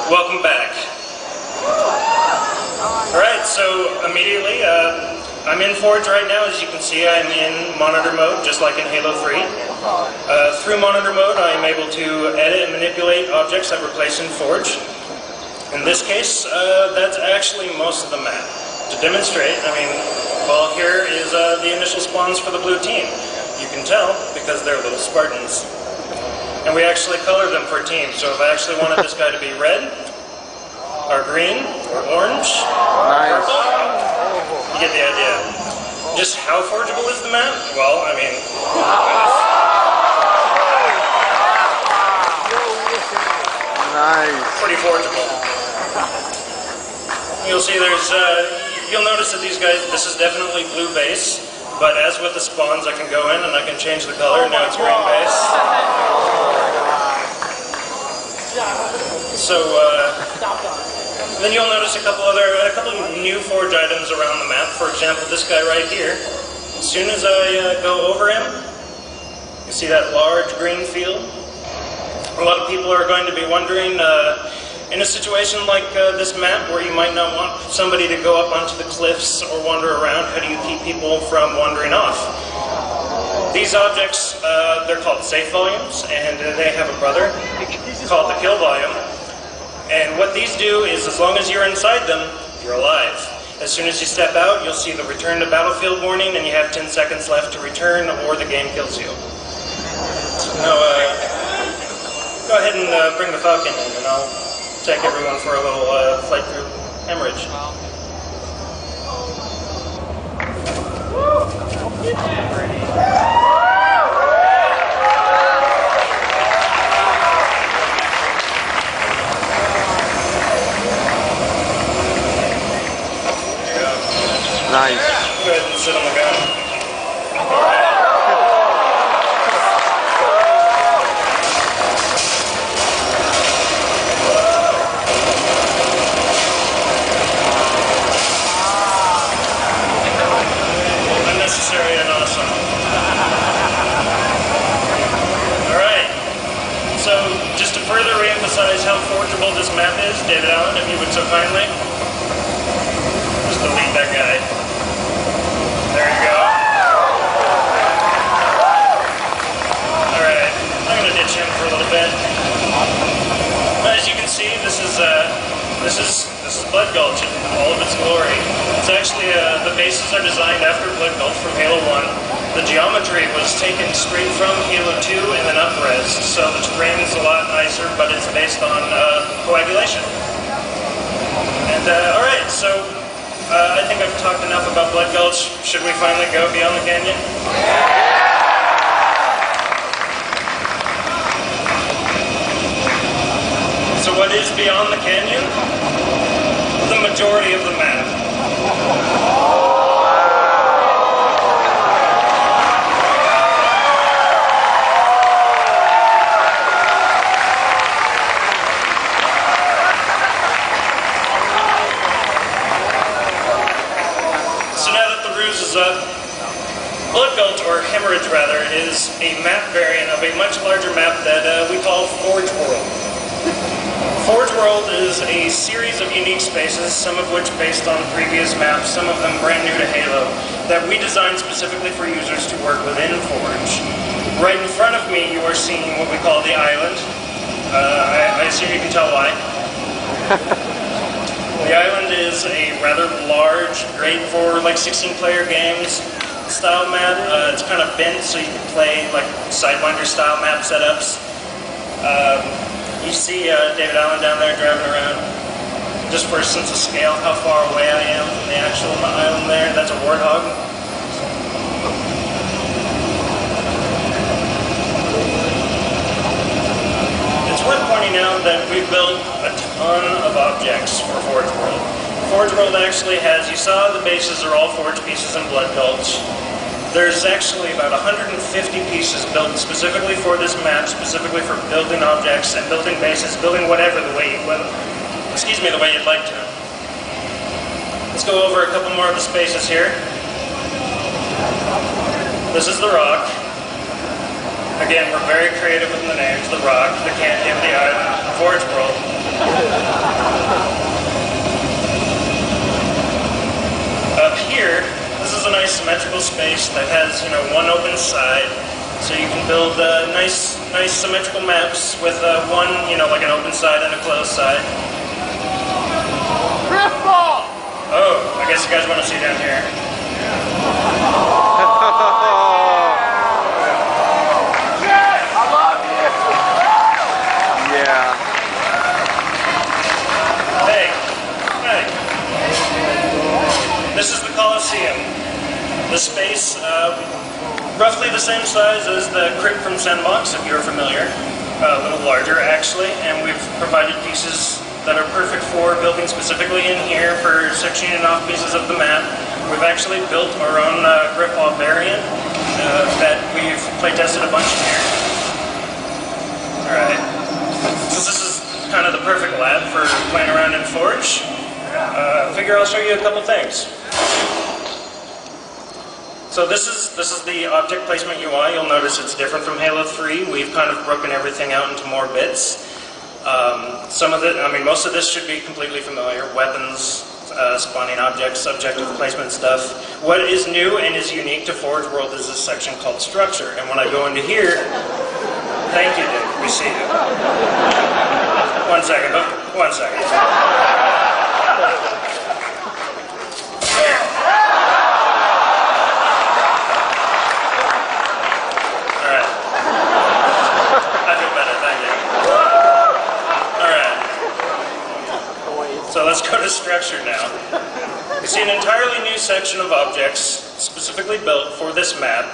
Welcome back. Alright, so immediately, I'm in Forge right now. As you can see, I'm in monitor mode, just like in Halo 3. Through monitor mode, I am able to edit and manipulate objects that were placed in Forge. In this case, that's actually most of the map. To demonstrate, well, here is the initial spawns for the blue team. You can tell, because they're little Spartans. And we actually color them for teams, so if I actually wanted this guy to be red, or green, or orange, or purple, you get the idea. Just how forgeable is the map? Well, nice. Pretty forgeable. You'll see you'll notice that these guys, this is definitely blue base, but as with the spawns, I can go in and I can change the color, now it's green base. So, then you'll notice a couple new Forge items around the map. For example, this guy right here. As soon as I go over him, you see that large green field? A lot of people are going to be wondering, in a situation like this map, where you might not want somebody to go up onto the cliffs or wander around, how do you keep people from wandering off? These objects, they're called safe volumes, and they have a brother called the kill volume. And what these do is, as long as you're inside them, you're alive. As soon as you step out, you'll see the return to battlefield warning, and you have 10 seconds left to return, or the game kills you. Now, go ahead and bring the Falcon in, and I'll take everyone for a little flight through Hemorrhage. Nice. Go ahead and sit on the gun. Unnecessary and awesome. Alright. So, just to further re-emphasize how forgeable this map is, David Allen, if you would so kindly. Just delete that guy. There you go. Alright, I'm going to ditch him for a little bit. As you can see, this is Blood Gulch in all of its glory. It's actually, the bases are designed after Blood Gulch from Halo 1. The geometry was taken straight from Halo 2 and then up-resed, so the terrain is a lot nicer, but it's based on coagulation. And, alright, so I think I've talked enough about Blood Gulch. Should we finally go beyond the canyon? So what is beyond the canyon? The majority of the map. Blood Gulch, or Hemorrhage rather, is a map variant of a much larger map that we call Foroge World. Foroge World is a series of unique spaces, some of which based on previous maps, some of them brand new to Halo, that we designed specifically for users to work within Forge. Right in front of me you are seeing what we call the island. I assume you can tell why. The island is a rather large, great for like 16-player games style map. It's kind of bent so you can play like Sidewinder style map setups. You see David Allen down there driving around. Just for a sense of scale, how far away I am from the actual island there. That's a Warthog. It's worth pointing out that we've built a ton of objects for Foroge World. Foroge World actually has, you saw the bases are all Forge pieces in Blood Gulch. There's actually about 150 pieces built specifically for this map, specifically for building objects and building bases, building whatever the way you'd like to. Let's go over a couple more of the spaces here. This is the rock. Again, we're very creative with the names. The rock, the canyon, the island, the Forge World. nice symmetrical maps with one, like an open side and a closed side. Oh, I guess you guys want to see down here. I love you. Yeah. Hey. This is the Coliseum. The space, roughly the same size as the crypt from Sandbox, if you're familiar. A little larger, actually, and we've provided pieces that are perfect for building specifically in here for sectioning off pieces of the map. We've actually built our own grip wall variant that we've playtested a bunch in here. Alright, so this is kind of the perfect lab for playing around in Forge. Figure I'll show you a couple things. So this is the object placement UI. You'll notice it's different from Halo 3. We've kind of broken everything out into more bits. Most of this should be completely familiar. Weapons, spawning objects, subjective placement stuff. What is new and is unique to Foroge World is this section called Structure. And when I go into here, thank you, Dick. We see you. 1 second, 1 second. Alright. I feel better, thank you. Alright. So let's go to Structure now. You see an entirely new section of objects specifically built for this map.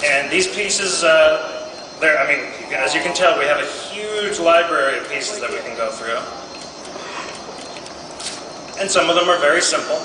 And these pieces, as you can tell, we have a huge library of pieces that we can go through. And some of them are very simple.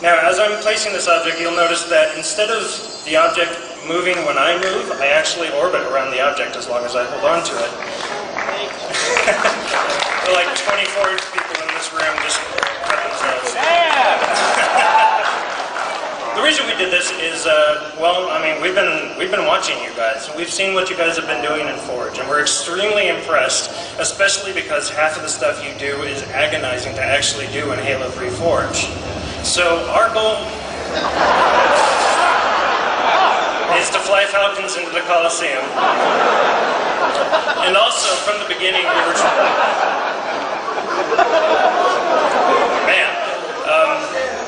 Now, as I'm placing this object, you'll notice that instead of the object moving when I move, I actually orbit around the object as long as I hold on to it. There are like 24 people in this room just cut themselves. The reason we did this is, we've been watching you guys. We've seen what you guys have been doing in Forge, and we're extremely impressed, especially because half of the stuff you do is agonizing to actually do in Halo 3 Forge. So our goal is to fly Falcons into the Coliseum. And also, from the beginning, we were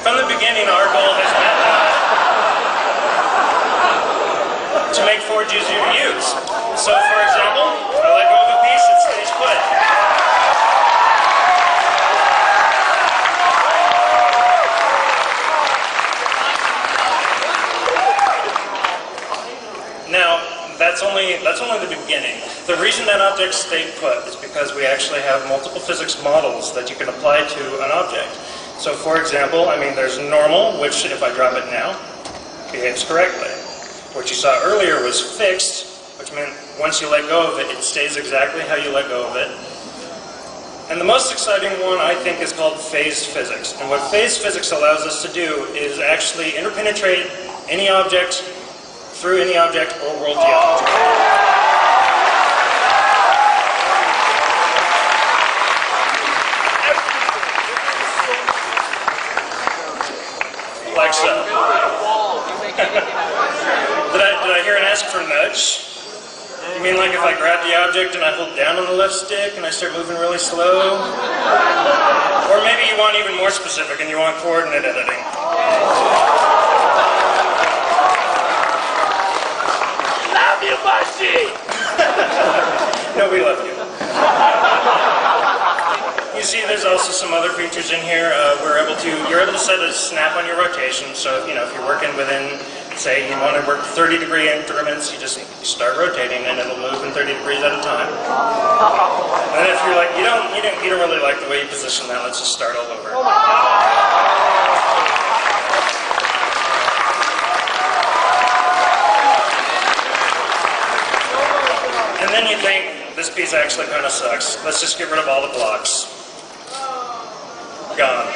from the beginning, our goal has been to make Forge easier to use. So, for example, I let go of a piece, it stays put. Now, that's only the beginning. The reason that object stayed put is because we actually have multiple physics models that you can apply to an object. So, for example, there's normal, which if I drop it now, behaves correctly. What you saw earlier was fixed, which meant once you let go of it, it stays exactly how you let go of it. And the most exciting one, I think, is called phased physics. And what phased physics allows us to do is actually interpenetrate any object through any object or world geometry. Like so. Did I hear an ask for nudge? You mean like if I grab the object and I hold down on the left stick and I start moving really slow? Or maybe you want even more specific and you want coordinate editing. Love you, Mushy! No, we love you. You see, there's also some other features in here. You're able to set a snap on your rotation. So, if you're working within, say, you want to work 30-degree increments, you just start rotating and it'll move in 30 degrees at a time. And if you're like, you don't really like the way you position that, let's just start all over. And then you think, this piece actually kind of sucks. Let's just get rid of all the blocks. Gone.